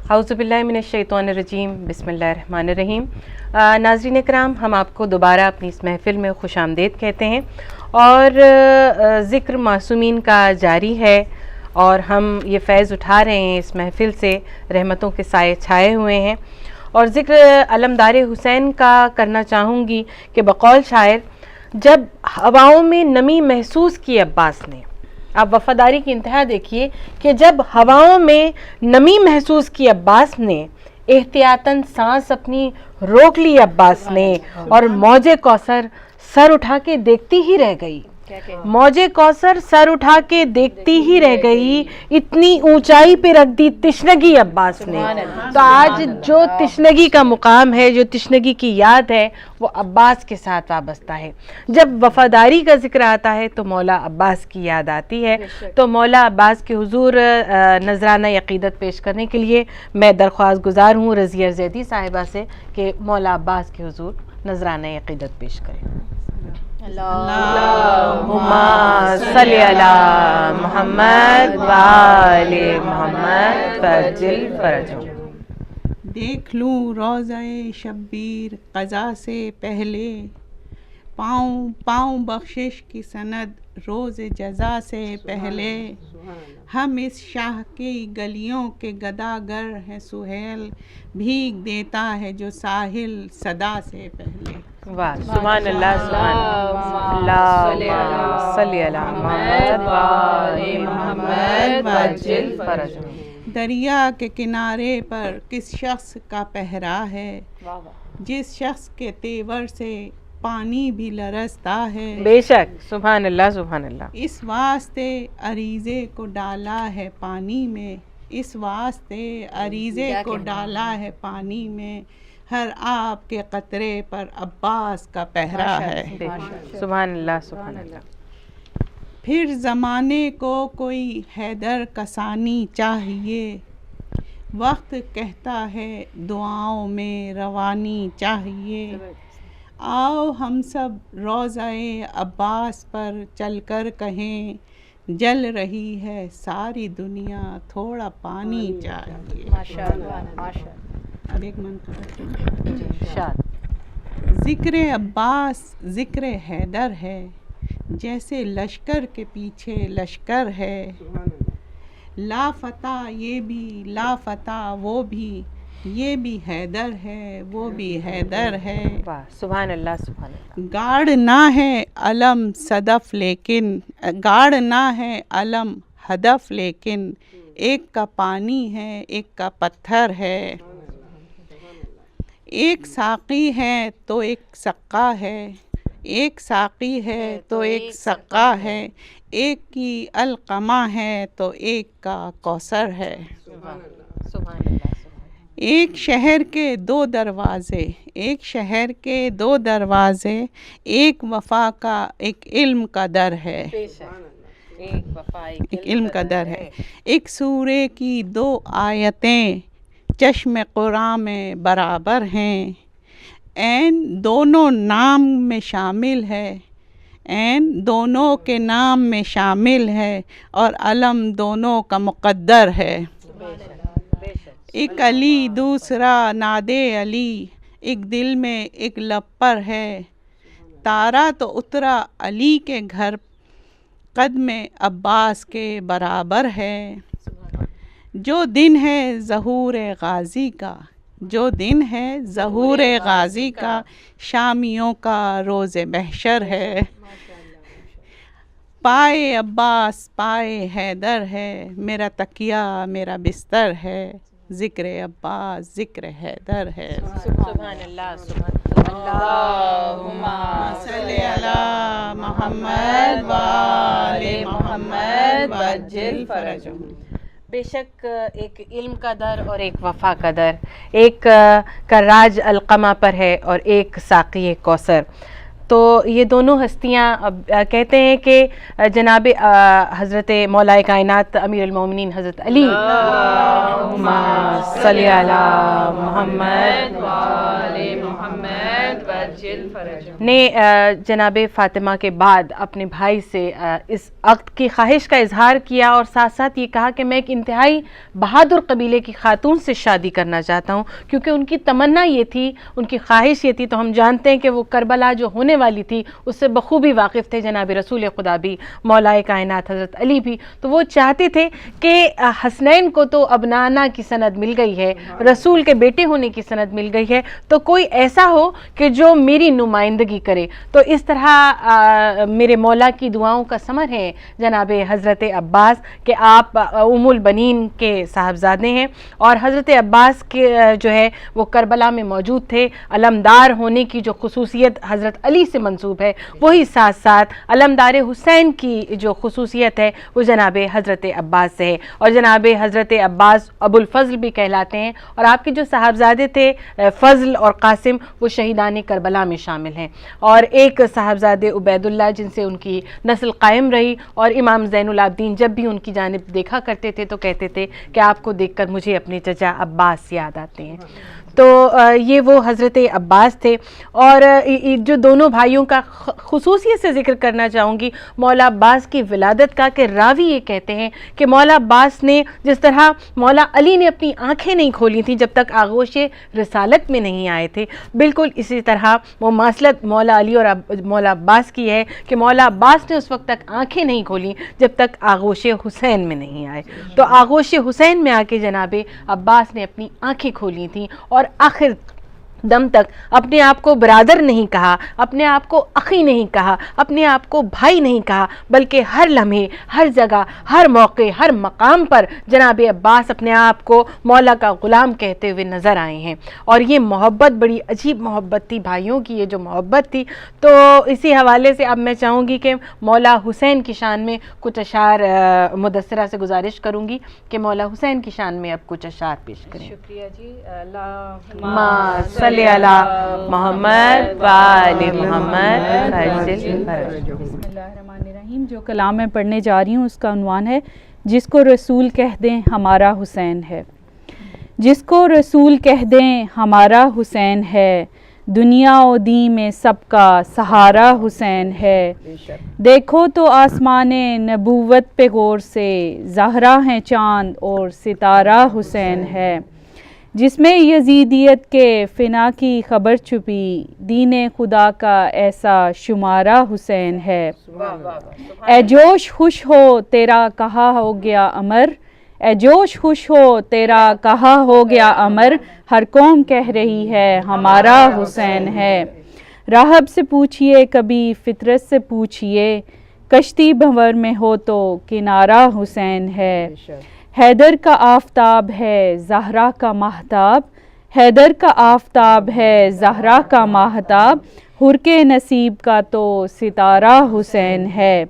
اعوذ باللہ من الشیطان الرجیم، بسم اللہ الرحمن الرحیم۔ ناظرین کرام، ہم آپ کو دوبارہ اپنی اس محفل میں خوش آمدید کہتے ہیں اور ذکر معصومین کا جاری ہے اور ہم یہ فیض اٹھا رہے ہیں اس محفل سے، رحمتوں کے سائے چھائے ہوئے ہیں۔ اور ذکر علمدار حسین کا کرنا چاہوں گی کہ بقول شاعر، جب ہواؤں میں نمی محسوس کی عباس نے، آپ وفاداری کی انتہا دیکھیے کہ جب ہواؤں میں نمی محسوس کی عباس نے، احتیاطاً سانس اپنی روک لی عباس نے، اور موج کوثر سر اٹھا کے دیکھتی ہی رہ گئی، موج کوثر سر اٹھا کے دیکھتی ہی رہ گئی، اتنی اونچائی پہ رکھ دی تشنگی عباس نے۔ تو آج جو تشنگی کا مقام ہے، جو تشنگی کی یاد ہے، وہ عباس کے ساتھ وابستہ ہے۔ جب وفاداری کا ذکر آتا ہے تو مولا عباس کی یاد آتی ہے۔ تو مولا عباس کے حضور نذرانہ عقیدت پیش کرنے کے لیے میں درخواست گزار ہوں رضیہ زیدی صاحبہ سے کہ مولا عباس کے حضور نذرانہ عقیدت پیش کریں۔ اللہم صلی علی محمد وآل محمد وعجل فرجہم۔ دیکھ لوں روضہ شبیر قضا سے پہلے، پاؤں پاؤں بخشش کی سند روز جزا سے پہلے، ہم اس شاہ کی گلیوں کے گداگر ہیں سہیل، بھیگ دیتا ہے جو ساحل صدا سے پہلے۔ واہ، سبحان اللہ، سبحان اللہ، اللہم صلی علی محمد وآل محمد وعجل فرجہم۔ دریا کے کنارے پر کس شخص کا پہرا ہے، جس شخص کے تیور سے پانی بھی لرزتا ہے، بے شک، سبحان اللہ، سبحان اللہ۔ اس واسطے عریضے کو ڈالا ہے پانی میں، اس واسطے عریضے کو ڈالا ہے پانی میں، ہر آپ کے قطرے پر عباس کا پہرا ہے۔ سبحان اللہ، سبحان اللہ۔ پھر زمانے کو کوئی حیدر کسانی چاہیے، وقت کہتا ہے دعاؤں میں روانی چاہیے، آؤ ہم سب روضہ عباس پر چل کر کہیں، جل رہی ہے ساری دنیا تھوڑا پانی چاہیے۔ اب ایک ذکر عباس ذکر حیدر ہے، جیسے لشکر کے پیچھے لشکر ہے، لافتہ یہ بھی لافتہ وہ بھی، یہ بھی حیدر ہے وہ بھی حیدر ہے۔ سبحان اللہ، سبحان اللہ۔ گاڑ نہ ہے علم صدف لیکن، گاڑ نہ ہے علم ہدف لیکن، ایک کا پانی ہے ایک کا پتھر ہے، ایک ساقی ہے تو ایک سقا ہے، ایک ساقی ہے تو ایک سقا ہے، ایک کی القمہ ہے تو ایک کا کوثر ہے۔ ایک شہر کے دو دروازے، ایک شہر کے دو دروازے، ایک وفا کا ایک علم کا در ہے، ایک علم کا در ہے، ایک سورے کی دو آیتیں چشم قرآن میں برابر ہیں، عین دونوں نام میں شامل ہے، عین دونوں کے نام میں شامل ہے، اور علم دونوں کا مقدر ہے۔ ایک علی دوسرا نادے علی، ایک دل میں ایک لب پر ہے، تارا تو اترا علی کے گھر قدم عباس کے برابر ہے۔ جو دن ہے ظہور غازی کا، جو دن ہے ظہور غازی کا، شامیوں کا روز محشر ہے، پائے عباس پائے حیدر ہے، میرا تکیہ میرا بستر ہے، ذکر عباس ذکر حیدر ہے۔ سبحان اللہ، سبحان اللہم صلی علی محمد وآل محمد وعجل فرجہم۔ بے شک، ایک علم کا در اور ایک وفا کا در، ایک کا راج القمہ پر ہے اور ایک ساقی کوثر۔ تو یہ دونوں ہستیاں کہتے ہیں کہ جناب حضرت مولا کائنات امیر المومنین حضرت علی، اللہم صلی علی محمد وآل محمد نے جناب فاطمہ کے بعد اپنے بھائی سے اس عقد کی خواہش کا اظہار کیا اور ساتھ ساتھ یہ کہا کہ میں ایک انتہائی بہادر قبیلے کی خاتون سے شادی کرنا چاہتا ہوں، کیونکہ ان کی تمنا یہ تھی، ان کی خواہش یہ تھی۔ تو ہم جانتے ہیں کہ وہ کربلا جو ہونے والی تھی اس سے بخوبی واقف تھے جناب رسول خدا بھی، مولا کائنات حضرت علی بھی۔ تو وہ چاہتے تھے کہ حسنین کو تو ابنانا کی سند مل گئی ہے، رسول کے بیٹے ہونے کی سند مل گئی ہے، تو کوئی ایسا ہو کہ جو میری نمائندگی کرے۔ تو اس طرح میرے مولا کی دعاؤں کا ثمر ہے جناب حضرت عباس کہ آپ ام البنین کے صاحبزادے ہیں، اور حضرت عباس کے جو ہے وہ کربلا میں موجود تھے۔ علمدار ہونے کی جو خصوصیت حضرت علی سے منسوب ہے، وہی ساتھ ساتھ علمدار حسین کی جو خصوصیت ہے وہ جناب حضرت عباس سے ہے، اور جناب حضرت عباس ابو الفضل بھی کہلاتے ہیں، اور آپ کے جو صاحبزادے تھے فضل اور قاسم وہ شہیدان کربلا میں شامل ہیں، اور ایک صاحبزادے عبید اللہ جن سے ان کی نسل قائم رہی، اور امام زین العابدین جب بھی ان کی جانب دیکھا کرتے تھے تو کہتے تھے کہ آپ کو دیکھ کر مجھے اپنے چچا عباس یاد آتے ہیں۔ تو یہ وہ حضرت عباس تھے۔ اور جو دونوں بھائیوں کا خصوصیت سے ذکر کرنا چاہوں گی مولا عباس کی ولادت کا، کہ راوی یہ کہتے ہیں کہ مولا عباس نے جس طرح مولا علی نے اپنی آنکھیں نہیں کھولی تھیں جب تک آغوش رسالت میں نہیں آئے تھے، بالکل اسی طرح وہ مواصلت مولا علی اور مولا عباس کی ہے کہ مولا عباس نے اس وقت تک آنکھیں نہیں کھولیں جب تک آغوش حسین میں نہیں آئے۔ تو آغوش حسین میں آ کے جناب عباس نے اپنی آنکھیں کھولی تھیں، اور آخر دم تک اپنے آپ کو برادر نہیں کہا، اپنے آپ کو اخی نہیں کہا، اپنے آپ کو بھائی نہیں کہا، بلکہ ہر لمحے، ہر جگہ، ہر موقع، ہر مقام پر جناب عباس اپنے آپ کو مولا کا غلام کہتے ہوئے نظر آئے ہیں۔ اور یہ محبت بڑی عجیب محبت تھی بھائیوں کی، یہ جو محبت تھی۔ تو اسی حوالے سے اب میں چاہوں گی کہ مولا حسین کی شان میں کچھ اشعار مدثرہ سے گزارش کروں گی کہ مولا حسین کی شان میں اب کچھ اشعار پیش کریں۔ شکریہ جی۔ صلی علی محمد وآل محمد۔ بسم اللہ الرحمن الرحیم۔ جو کلام میں پڑھنے جا رہی ہوں اس کا عنوان ہے جس کو رسول کہہ دیں ہمارا حسین ہے۔ جس کو رسول کہہ دیں ہمارا حسین ہے، دنیا و دین میں سب کا سہارا حسین ہے۔ دیکھو تو آسمان نبوت پہ غور سے، زہرا ہیں چاند اور ستارہ حسین ہے۔ جس میں یزیدیت کے فنا کی خبر چھپی، دین خدا کا ایسا شمارہ حسین ہے۔ اے جوش خوش ہو تیرا کہا ہو گیا امر، اے جوش خوش ہو تیرا کہا ہو گیا امر، ہر قوم کہہ رہی ہے ہمارا حسین ہے۔ راہب سے پوچھئے کبھی فطرت سے پوچھئے، کشتی بھنور میں ہو تو کنارہ حسین ہے۔ حیدر کا آفتاب ہے زہرا کا ماہتاب، حیدر کا آفتاب ہے زہرا کا ماہتاب، حر کے نصیب کا تو ستارہ حسین ہے۔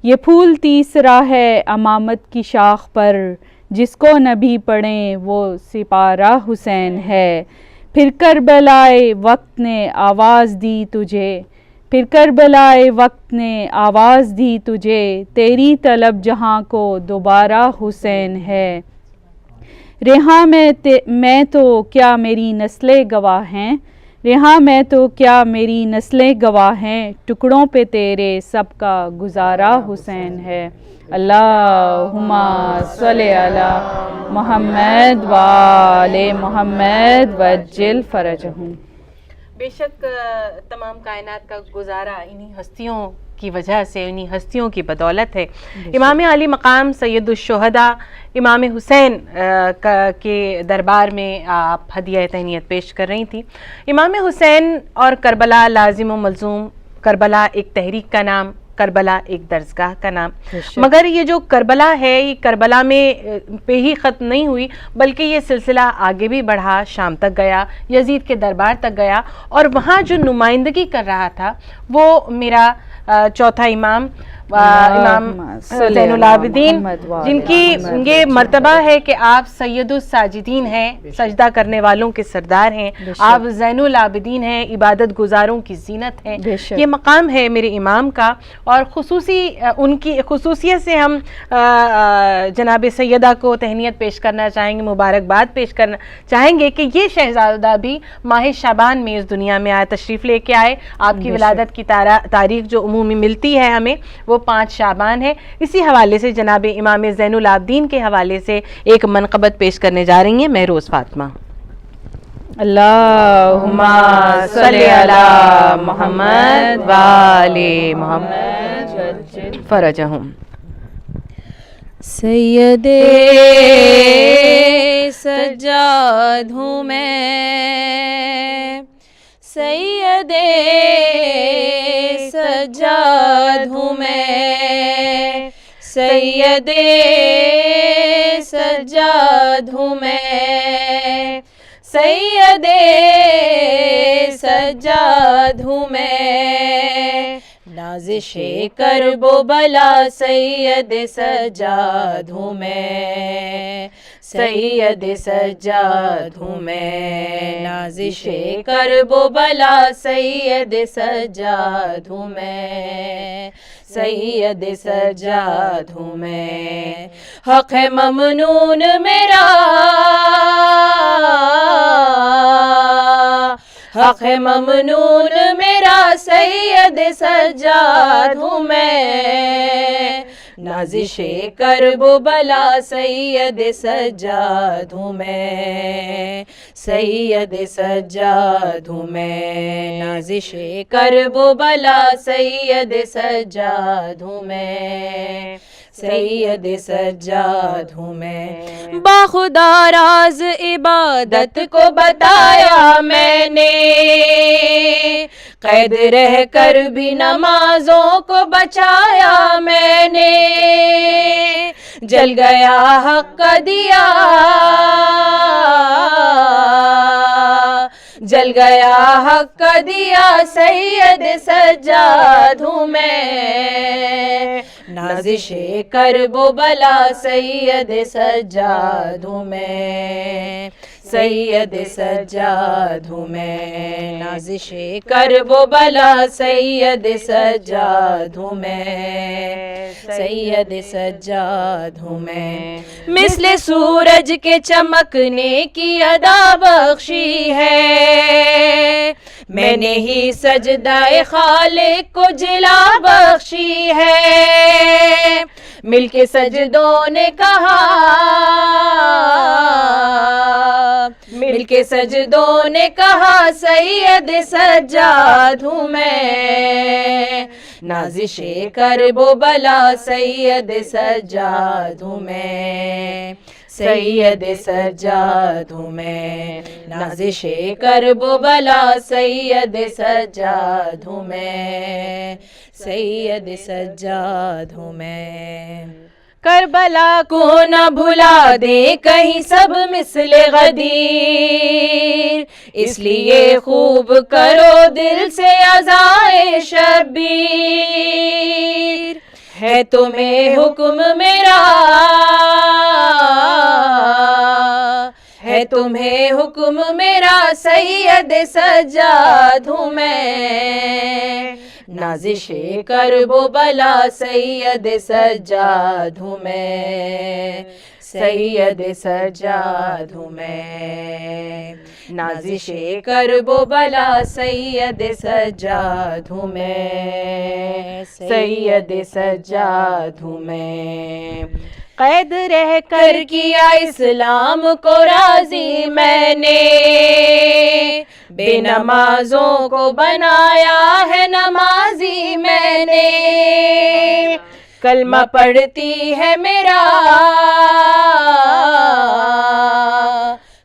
یہ پھول تیسرا ہے امامت کی شاخ پر، جس کو نبی پڑھیں وہ سپارہ حسین ہے۔ پھر کربلائے وقت نے آواز دی تجھے، پھر کربلائے وقت نے آواز دی تجھے، تیری طلب جہاں کو دوبارہ حسین ہے۔ رہاں میں تو کیا میری نسلیں گواہ ہیں، رہاں میں تو کیا میری نسلیں گواہ ہیں، ٹکڑوں پہ تیرے سب کا گزارا حسین ہے۔ اللہم صلی علی محمد وآل محمد وعجل فرجہم۔ بے شک تمام کائنات کا گزارا انہی ہستیوں کی وجہ سے، انہی ہستیوں کی بدولت ہے۔ امام علی مقام سید الشہداء امام حسین کے دربار میں آپ ہدیہ تہنیت پیش کر رہی تھیں۔ امام حسین اور کربلا لازم و ملزوم، کربلا ایک تحریک کا نام، کربلا ایک درسگاہ کا نام، مگر یہ جو کربلا ہے یہ کربلا میں پہ ہی ختم نہیں ہوئی، بلکہ یہ سلسلہ آگے بھی بڑھا، شام تک گیا، یزید کے دربار تک گیا، اور وہاں جو نمائندگی کر رہا تھا وہ میرا چوتھا امام، امام زین العابدین، جن کی یہ مرتبہ ہے کہ آپ سید الساجدین ہیں، سجدہ کرنے والوں کے سردار ہیں، آپ زین العابدین ہیں، عبادت گزاروں کی زینت ہیں. یہ مقام ہے میرے امام کا، اور ان کی خصوصیت سے ہم جناب سیدہ کو تہنیت پیش کرنا چاہیں گے، مبارکباد پیش کرنا چاہیں گے کہ یہ شہزادہ بھی ماہ شعبان میں اس دنیا میں آئے، تشریف لے کے آئے. آپ کی ولادت کی تاریخ جو عمومی ملتی ہے ہمیں وہ 5 شعبان ہے. اسی حوالے سے جناب امام زین العابدین کے حوالے سے ایک منقبت پیش کرنے جا رہی ہیں مہروز فاطمہ. اللہم صلی علی محمد و آل محمد فرجہم. سید سجاد ہوں میں، سید سجاد ہوں میں، سید سجاد ہوں میں، سید سجاد ہوں میں، نازش کرب و بلا سید سجاد ہوں میں، سید سجاد ہوں میں، نازش کرب و بلا سید سجاد ہوں میں، سید سجاد ہوں میں. حق ہے ممنون میرا، حق ہے ممنون میرا، سید سجاد ہوں میں، نازش کرب و بلا سید سجاد ہوں میں، سید سجاد ہوں میں، نازش کرب و بلا سید سجاد ہوں میں، سید سجاد ہوں میں. باخدا راز عبادت کو بتایا میں نے، قید رہ کر بھی نمازوں کو بچایا میں نے، جل گیا حق کا دیا، جل گیا حق کا دیا، سید سجاد ہوں میں، نازش کرب و بلا سید سجاد ہوں میں، سید سجاد ہوں میں، نازش کرب و بلا سید سجاد ہوں میں، سید سجاد ہوں میں. مثل سورج کے چمکنے کی ادا بخشی ہے، میں نے ہی سجدہ خالق کو جلا بخشی ہے، مل کے سجدوں نے کہا، مل کے سجدوں نے کہا، سید سجاد ہوں میں، نازش کرب و بلا سید سجاد ہوں میں، سید سجاد ہوں میں، نازش کرب و بلا سید سجاد ہوں میں، سید سجاد ہوں میں. کربلا کو نہ بھلا دے کہیں سب مثل غدیر، اس لیے خوب کرو دل سے عزائے شبیر، ہے تمہیں حکم میرا، ہے تمہیں حکم میرا، سید سجاد ہوں میں، نازش کرب و بلا سید سجاد ہوں میں، سید سجاد ہوں میں، نازش کرب و بلا سید سجاد ہوں میں، سید سجاد ہوں میں. قید رہ کر کیا اسلام کو راضی میں نے، بے نمازوں کو بنایا ہے نمازی میں نے، کلمہ پڑھتی ہے میرا،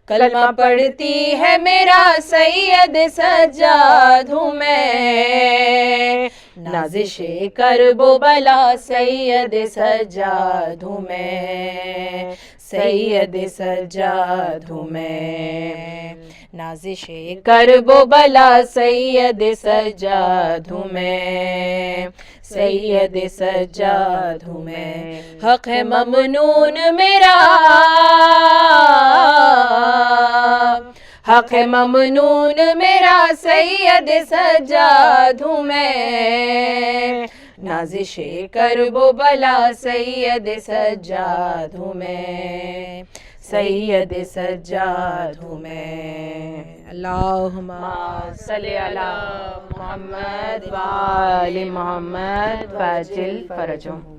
کلمہ پڑھتی ہے میرا، سید سجاد ہوں میں، نازش کرب و بلا سید سجاد ہوں میں، سید سجاد ہوں میں، نازش کرب و بلا سید سجاد ہوں میں، سید سجاد ہوں میں، حق ہے ممنون میرا، حق ہے ممنون میرا، سید سجاد ہوں میں، نازش کرب و بلا سید سجاد ہوں میں، سید سجاد ہوں میں۔ اللہم صلی علی محمد و آل محمد وعجل فرجہم۔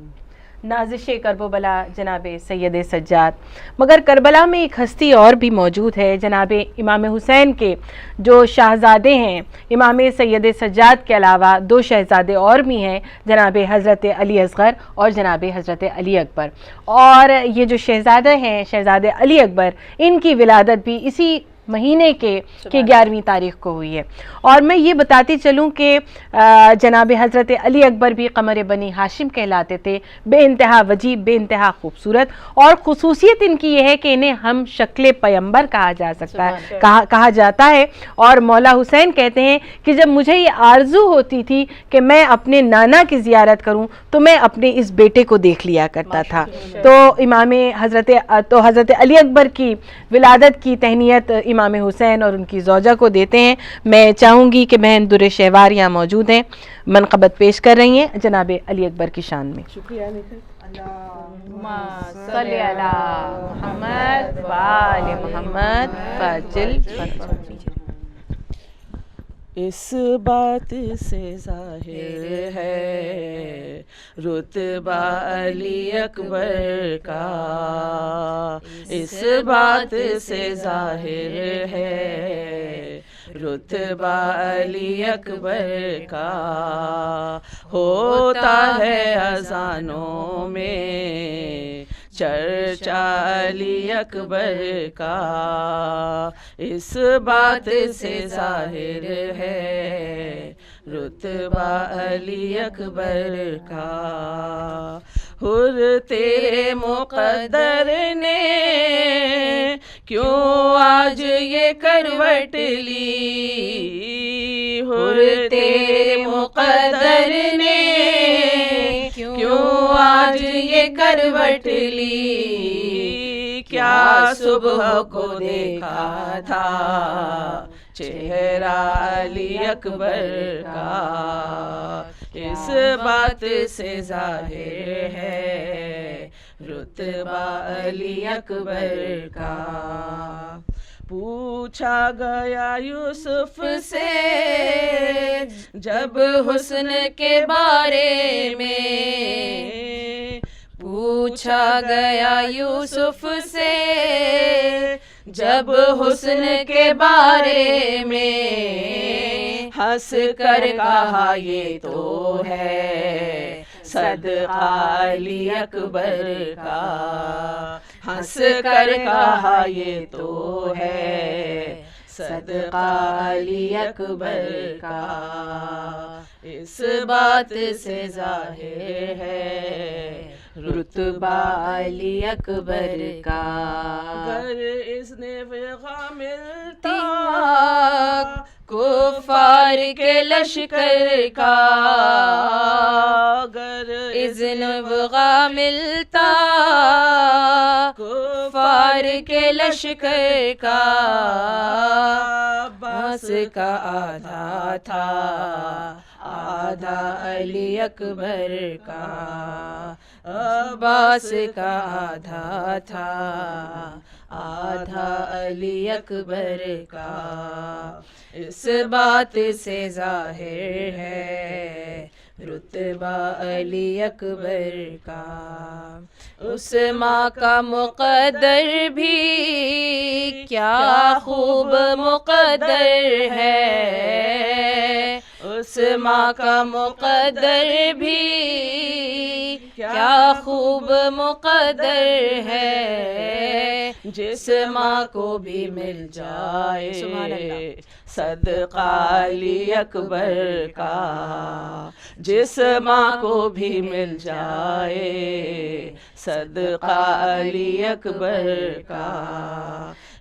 نازش کرب و بلا جناب سید سجاد۔ مگر کربلا میں ایک ہستی اور بھی موجود ہے، جناب امام حسین کے جو شہزادے ہیں، امام سید سجاد کے علاوہ دو شہزادے اور بھی ہیں، جناب حضرت علی اصغر اور جناب حضرت علی اکبر، اور یہ جو شہزادے ہیں شہزادے علی اکبر، ان کی ولادت بھی اسی مہینے کے 11ویں تاریخ کو ہوئی ہے۔ اور میں یہ بتاتی چلوں کہ جناب حضرت علی اکبر بھی قمر بنی ہاشم کہلاتے تھے، بے انتہا وجیب، بے انتہا خوبصورت، اور خصوصیت ان کی یہ ہے کہ انہیں ہم شکل پیمبر کہا جا سکتا ہے، کہا جاتا ہے۔ اور مولا حسین کہتے ہیں کہ جب مجھے یہ آرزو ہوتی تھی کہ میں اپنے نانا کی زیارت کروں تو میں اپنے اس بیٹے کو دیکھ لیا کرتا تھا۔ تو حضرت علی اکبر کی ولادت کی تہنیت امام حسین اور ان کی زوجہ کو دیتے ہیں۔ میں چاہوں گی کہ بہن در شہوار یہاں موجود ہیں، منقبت پیش کر رہی ہیں جناب علی اکبر کی شان میں۔ شکریہ اللہم صلی علی محمد و آل محمد وعجل فرجہم۔ اس بات سے ظاہر ہے رتبہ علی اکبر کا، اس بات سے ظاہر ہے رتبہ علی اکبر کا، ہوتا ہے اذانوں میں چرچا علی اکبر کا، اس بات سے ظاہر ہے رتبہ علی اکبر کا۔ حر تیرے مقدر نے کیوں آج یہ کروٹ لی، حر تیرے مقدر نے کیوں آج یہ کروٹ لی، کیا صبح کو دیکھا تھا چہرہ علی اکبر کا، اس بات سے ظاہر ہے رتبہ علی اکبر کا۔ پوچھا گیا یوسف سے جب حسن کے بارے میں، پوچھا گیا یوسف سے جب حسن کے بارے میں، ہنس کر کہا یہ تو ہے صدقہ علی اکبر کا، ہنس کر کہا یہ تو ہے صدقہ علی اکبر کا، اس بات سے ظاہر ہے رتبہ علی اکبر کا۔ گر اس نے وغا ملتا کفار کے لشکر کا، گر اذن وغا ملتا کفار کے لشکر کا، عباس کا آدھا تھا آدھا علی اکبر کا، عباس کا آدھا تھا آدھا علی اکبر کا، اس بات سے ظاہر ہے رتبہ علی اکبر کا۔ اس ماں کا مقدر بھی کیا خوب مقدر ہے، اس ماں کا مقدر بھی کیا خوب مقدر ہے، جس ماں کو بھی مل جائے سبحان اللہ صدقہ علی اکبر کا، جس ماں کو بھی مل جائے صدقہ علی اکبر کا،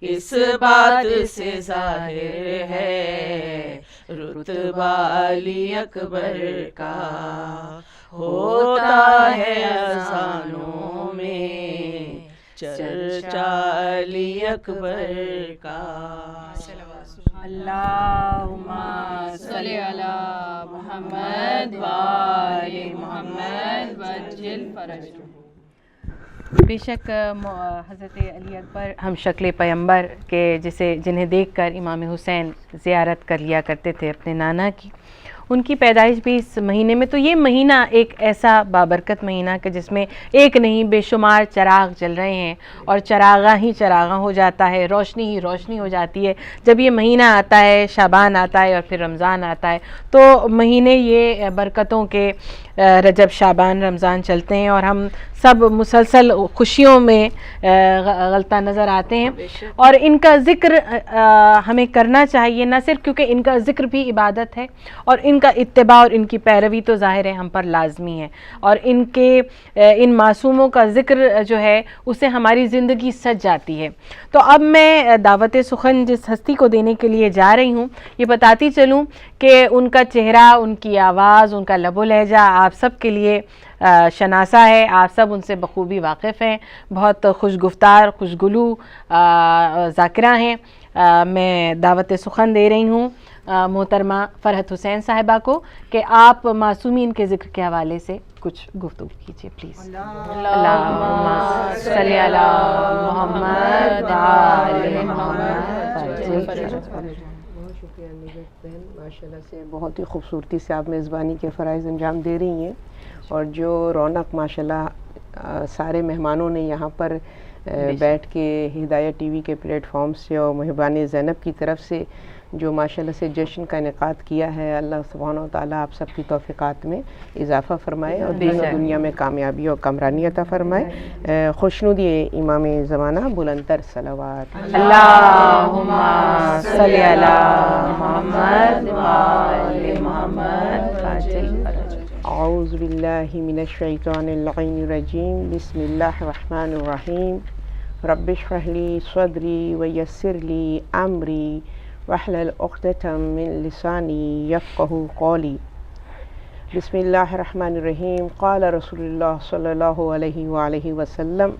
اس بات سے ظاہر ہے رتبہ علی اکبر کا۔ ہوتا ہے اذانوں میں چرچا علی اکبر کا. اللہم صلی علی محمد و آل محمد وعجل فرجہ. بے شک حضرت علی اکبر ہم شکل پیمبر کے جنہیں دیکھ کر امام حسین زیارت کر لیا کرتے تھے اپنے نانا کی. ان کی پیدائش بھی اس مہینے میں. تو یہ مہینہ ایک ایسا بابرکت مہینہ کہ جس میں ایک نہیں بے شمار چراغ جل رہے ہیں اور چراغاں ہی چراغاں ہو جاتا ہے, روشنی ہی روشنی ہو جاتی ہے. جب یہ مہینہ آتا ہے, شعبان آتا ہے اور پھر رمضان آتا ہے, تو مہینے یہ برکتوں کے رجب شعبان رمضان چلتے ہیں اور ہم سب مسلسل خوشیوں میں غلطہ نظر آتے ہیں. اور ان کا ذکر ہمیں کرنا چاہیے, نہ صرف کیونکہ ان کا ذکر بھی عبادت ہے اور ان کا اتباع اور ان کی پیروی تو ظاہر ہے ہم پر لازمی ہے, اور ان معصوموں کا ذکر جو ہے اسے ہماری زندگی سج جاتی ہے. تو اب میں دعوت سخن جس ہستی کو دینے کے لیے جا رہی ہوں یہ بتاتی چلوں کہ ان کا چہرہ, ان کی آواز, ان کا لب و لہجہ آپ سب کے لیے شناسا ہے. آپ سب ان سے بخوبی واقف ہیں. بہت خوش گفتار, خوش گلو ذاکرہ ہیں. میں دعوت سخن دے رہی ہوں محترمہ فرحت حسین صاحبہ کو کہ آپ معصومین کے ذکر کے حوالے سے کچھ گفتگو کیجیے پلیز. اللہم صلی علی محمد و آل محمد. بہت شکریہ نجات بہن, ماشاءاللہ سے بہت ہی خوبصورتی سے آپ میزبانی کے فرائض انجام دے رہی ہیں, اور جو رونق ماشاءاللہ سارے مہمانوں نے یہاں پر بیٹھ کے ہدایت ٹی وی کے پلیٹ فارم سے اور مہربان زینب کی طرف سے جو ماشاءاللہ سے جشن کا انعقاد کیا ہے, اللہ سبحانہ و تعالیٰ آپ سب کی توفیقات میں اضافہ فرمائے اور دین و دنیا میں کامیابی اور کامرانی عطا فرمائے. خوشنودی امام زمانہ بلندتر صلوات. اللہم صلی علی محمد و آل محمد وعجل فرجہ. اعوذ باللہ من الشیطان اللعین الرجیم. بسم اللہ الرحمن الرحیم. رب اشرح لی صدری ویسر لی امری واحلل عقدۃ من لسانی یفقہوا قولی. بسم اللہ الرحمن الرحیم. قال رسول اللہ صلی اللہ علیہ وآلہ وسلم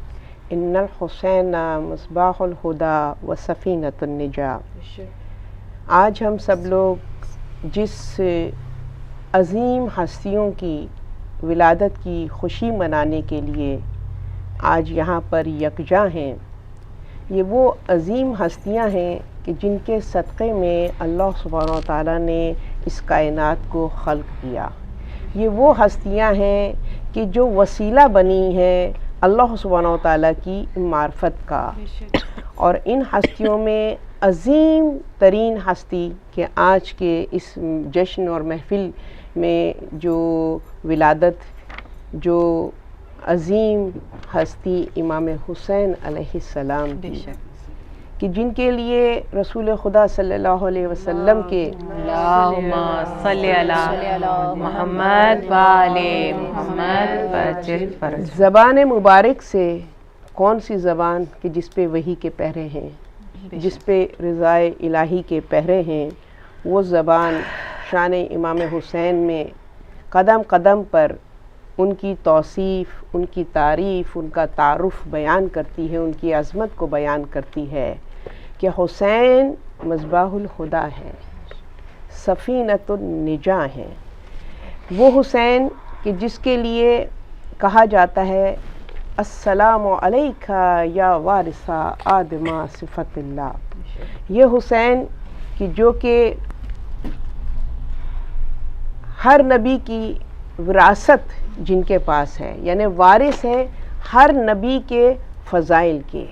ان الحسین مصباح الہدی و سفینۃ النجاہ. آج ہم سب لوگ جس عظیم ہستیوں کی ولادت کی خوشی منانے کے لیے آج یہاں پر یکجا ہیں, یہ وہ عظیم ہستیاں ہیں کہ جن کے صدقے میں اللہ سبحانہ و تعالیٰ نے اس کائنات کو خلق کیا. یہ وہ ہستیاں ہیں کہ جو وسیلہ بنی ہیں اللہ سبحانہ و تعالیٰ کی معرفت کا, اور ان ہستیوں میں عظیم ترین ہستی کہ آج کے اس جشن اور محفل میں جو ولادت, جو عظیم ہستی امام حسین علیہ السلام کی, کہ جن کے لیے رسول خدا صلی اللہ علیہ وسلم کے اللہم صلی علی محمد و آل محمد وعجل فرجہ. زبان مبارک سے کون سی زبان کہ جس پہ وحی کے پہرے ہیں, جس پہ رضائے الہی کے پہرے ہیں, وہ زبان شان امام حسین میں قدم قدم پر ان کی توصیف, ان کی تعریف, ان کا تعارف بیان کرتی ہے, ان کی عظمت کو بیان کرتی ہے کہ حسین مصباح الہدی ہے, سفینۃ النجاہ ہے. وہ حسین کہ جس کے لیے کہا جاتا ہے السلام علیکہ یا وارث آدم صفت اللہ. یہ حسین کہ جو کہ ہر نبی کی وراثت جن کے پاس ہے, یعنی وارث ہے ہر نبی کے فضائل کے,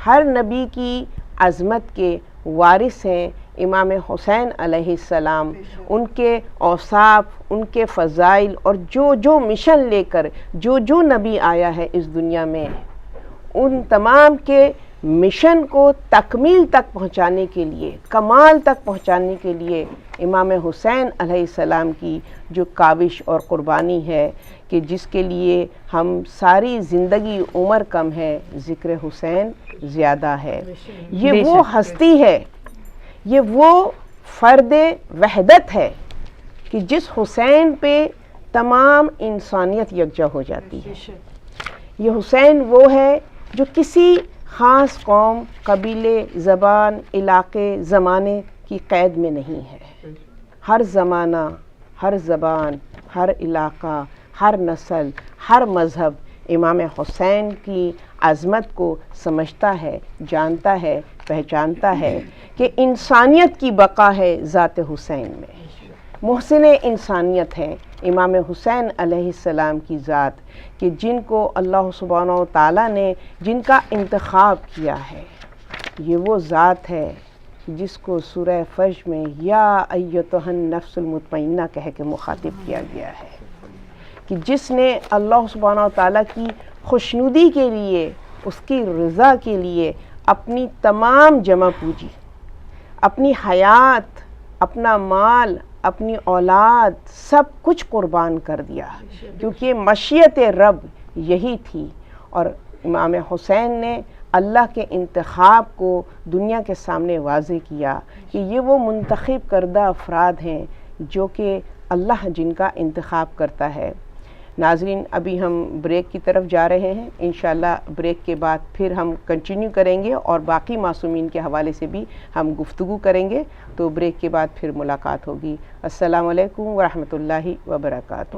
ہر نبی کی عظمت کے وارث ہیں امام حسین علیہ السلام. ان کے اوصاف, ان کے فضائل اور جو مشن لے کر جو نبی آیا ہے اس دنیا میں, ان تمام کے مشن کو تکمیل تک پہنچانے کے لیے, کمال تک پہنچانے کے لیے امام حسین علیہ السلام کی جو کاوش اور قربانی ہے کہ جس کے لیے ہم ساری زندگی عمر کم ہے, ذکر حسین زیادہ ہے. یہ وہ ہستی ہے, یہ وہ فرد وحدت ہے کہ جس حسین پہ تمام انسانیت یکجا ہو جاتی ہے۔ یہ حسین وہ ہے جو کسی خاص قوم، قبیلے، زبان، علاقے، زمانے کی قید میں نہیں ہے۔ ہر زمانہ، ہر زبان، ہر علاقہ، ہر نسل، ہر مذہب امام حسین کی عظمت کو سمجھتا ہے، جانتا ہے، پہچانتا ہے کہ انسانیت کی بقا ہے ذات حسین میں۔ محسن انسانیت ہے امام حسین علیہ السلام کی ذات، کہ جن کو اللہ سبحانہ و تعالیٰ نے جن کا انتخاب کیا ہے، یہ وہ ذات ہے جس کو سورہ فجر میں یا ایتھا النفس المطمئنہ کہہ کے مخاطب کیا گیا ہے، کہ جس نے اللہ سبحانہ و تعالیٰ کی خوشنودی کے لیے، اس کی رضا کے لیے اپنی تمام جمع پوجی، اپنی حیات، اپنا مال، اپنی اولاد، سب کچھ قربان کر دیا، کیونکہ مشیت رب یہی تھی۔ اور امام حسین نے اللہ کے انتخاب کو دنیا کے سامنے واضح کیا کہ یہ وہ منتخب کردہ افراد ہیں جو کہ اللہ جن کا انتخاب کرتا ہے۔ ناظرین، ابھی ہم بریک کی طرف جا رہے ہیں، انشاءاللہ بریک کے بعد پھر ہم کنٹینیو کریں گے اور باقی معصومین کے حوالے سے بھی ہم گفتگو کریں گے، تو بریک کے بعد پھر ملاقات ہوگی۔ السلام علیکم ورحمۃ اللہ وبرکاتہ۔